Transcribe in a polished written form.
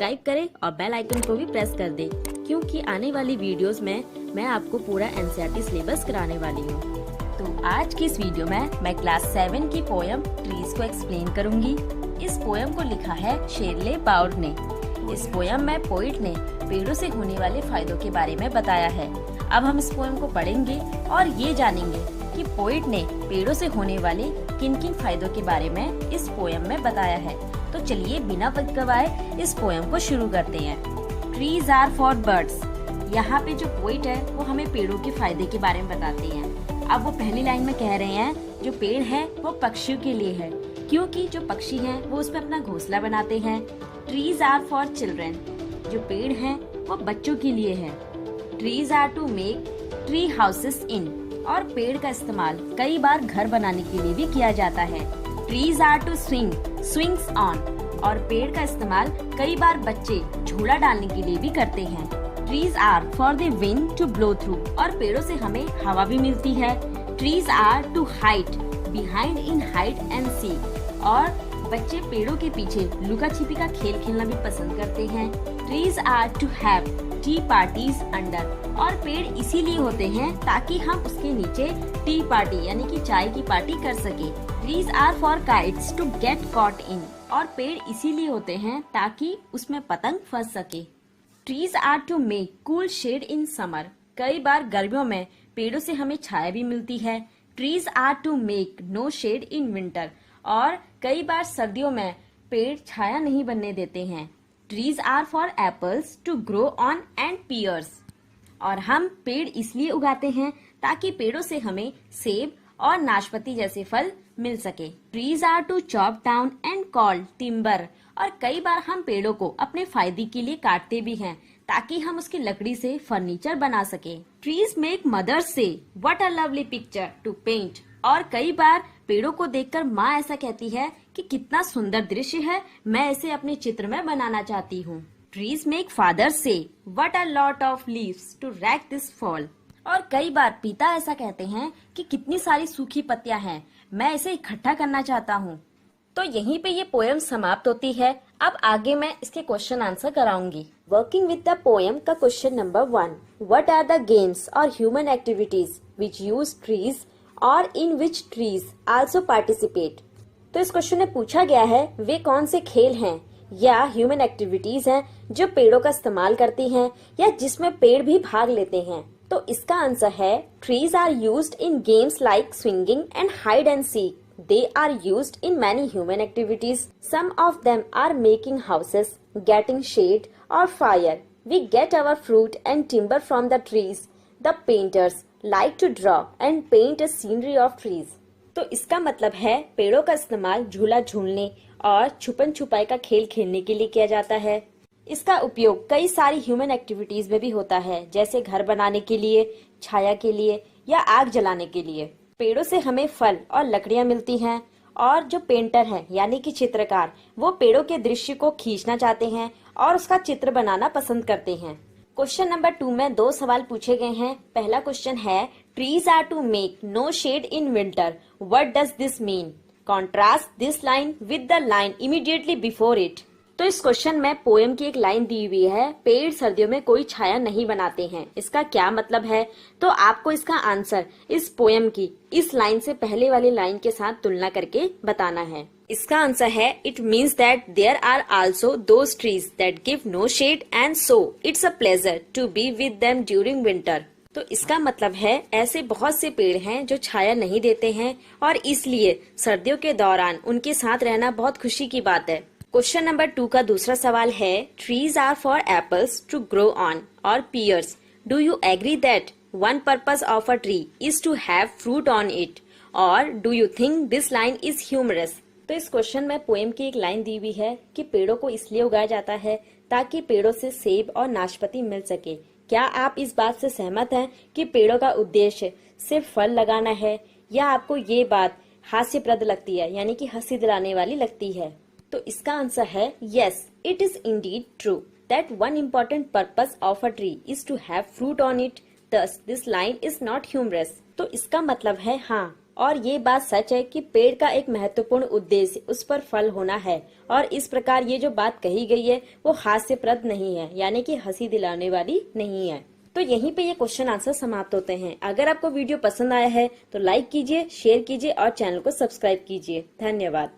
Subscribe करें और bell icon को भी प्रेस कर दें, क्योंकि आने वाली वीडियोस में मैं आपको पूरा एनसीईआरटी सिलेबस कराने वाली हूँ। तो आज की इस वीडियो में मैं क्लास 7 की पोयम ट्रीज को एक्सप्लेन करूंगी। इस पोयम को लिखा है शेरले बाउर ने। इस पोयम में पोइट ने पेड़ों से होने वाले फायदों के बारे में बताया है। अब हम इस पोयम को पढ़ेंगे और ये जानेंगे कि पोइट ने पेड़ों से होने वाले किन किन फायदों के बारे में इस पोयम में बताया है। तो चलिए बिना वक्त गवाए इस पोयम को शुरू करते हैं। Trees are for birds. यहाँ पे जो पोइट है वो हमें पेड़ों के फायदे के बारे में बताते हैं। अब वो पहली लाइन में कह रहे हैं जो पेड़ है वो पक्षियों के लिए है, क्योंकि जो पक्षी हैं वो उसमें अपना घोंसला बनाते हैं। Trees are for children. जो पेड़ हैं वो बच्चों के लिए है। Trees are to make tree houses in. और पेड़ का इस्तेमाल कई बार घर बनाने के लिए भी किया जाता है। Trees are to swing swings on. और पेड़ का इस्तेमाल कई बार बच्चे झूला डालने के लिए भी करते हैं। Trees are for the wind to blow through. और पेड़ों से हमें हवा भी मिलती है। Trees are to hide behind in hide and seek. और बच्चे पेड़ों के पीछे लुका छिपी का खेल खेलना भी पसंद करते हैं। Trees are to have tea parties under. और पेड़ इसीलिए होते हैं ताकि हम उसके नीचे टी पार्टी यानी कि चाय की पार्टी कर सके। Trees are for kites to get caught in. और पेड़ इसीलिए होते हैं ताकि उसमें पतंग फंस सके। Trees are to make cool shade in summer. कई बार गर्मियों में पेड़ों से हमें छाया भी मिलती है। Trees are to make no shade in winter. और कई बार सर्दियों में पेड़ छाया नहीं बनने देते हैं। Trees are for apples to grow on and pears. और हम पेड़ इसलिए उगाते हैं ताकि पेड़ों से हमें सेब और नाशपाती जैसे फल मिल सके। Trees are to chop down and called timber. और कई बार हम पेड़ों को अपने फायदे के लिए काटते भी हैं ताकि हम उसकी लकड़ी से फर्नीचर बना सके। Trees make mothers say what a lovely picture to paint. और कई बार पेड़ों को देखकर माँ ऐसा कहती है कि कितना सुंदर दृश्य है, मैं इसे अपने चित्र में बनाना चाहती हूँ। ट्रीज मेक फादर से what a lot of leaves to rake this fall. और कई बार पिता ऐसा कहते हैं कि कितनी सारी सूखी पत्तियां हैं, मैं इसे इकट्ठा करना चाहता हूँ। तो यहीं पे ये पोयम समाप्त होती है। अब आगे मैं इसके क्वेश्चन आंसर कराऊंगी। वर्किंग विद द पोयम का question number 1, what are the games और human activities which use trees और in which trees also participate. तो इस क्वेश्चन में पूछा गया है वे कौन से खेल हैं या ह्यूमन एक्टिविटीज हैं जो पेड़ों का इस्तेमाल करती हैं या जिसमें पेड़ भी भाग लेते हैं। तो इसका आंसर है trees are used in games like swinging and hide and seek. They are used in many human activities. Some of them are making houses, getting shade or fire. We get our fruit and timber from the trees. The painters like to draw and paint a scenery of trees. तो इसका मतलब है पेड़ों का इस्तेमाल झूला झूलने और छुपन छुपाई का खेल खेलने के लिए किया जाता है। इसका उपयोग कई सारी ह्यूमन एक्टिविटीज में भी होता है, जैसे घर बनाने के लिए, छाया के लिए या आग जलाने के लिए। पेड़ों से हमें फल और लकड़ियां मिलती हैं। और जो पेंटर है यानी कि चित्रकार, वो पेड़ों के दृश्य को खींचना चाहते हैं और उसका चित्र बनाना पसंद करते हैं। क्वेश्चन नंबर 2 में 2 सवाल पूछे गए हैं। पहला क्वेश्चन है trees are to make no shade in winter, what does this mean? Contrast this line with the line immediately before it. तो इस क्वेश्चन में पोयम की एक लाइन दी हुई है, पेड़ सर्दियों में कोई छाया नहीं बनाते हैं। इसका क्या मतलब है? तो आपको इसका आंसर इस पोयम की इस लाइन से पहले वाली लाइन के साथ तुलना करके बताना है। इसका आंसर है it means that there are also those trees that give no shade and so it's a pleasure to be with them during winter. तो इसका मतलब है ऐसे बहुत से पेड़ हैं जो छाया नहीं देते हैं और इसलिए सर्दियों के दौरान उनके साथ रहना बहुत खुशी की बात है। क्वेश्चन नंबर 2 का दूसरा सवाल है trees are for apples to grow on और pears. Do you agree that one purpose of a tree is to have fruit on it, और do you think this line is humorous? तो इस question में poem की एक line दी हुई है कि पेड़ों को इसलिए उगाया जाता है ताकि पेड़ों से सेब और नाशपाती मिल सके। क्या आप इस बात से सहमत हैं कि पेड़ों का उद्देश्य सिर्फ फल लगाना है, या आपको ये बात हास्यप्रद लगती है यानी कि हंसी दिलाने वाली लगती है? तो इसका आंसर है yes, it is indeed true that one important purpose of a tree is to have fruit on it, thus this line is not humorous. तो इसका मतलब है हाँ, और ये बात सच है कि पेड़ का एक महत्वपूर्ण उद्देश्य उस पर फल होना है। और इस प्रकार ये जो बात कही गई है वो हास्यप्रद नहीं है, यानी कि हंसी दिलाने वाली नहीं है। तो यहीं पे ये क्वेश्चन आंसर समाप्त होते हैं। अगर आपको वीडियो पसंद आया है तो लाइक कीजिए, शेयर कीजिए और चैनल को सब्सक्राइब कीजिए। धन्यवाद।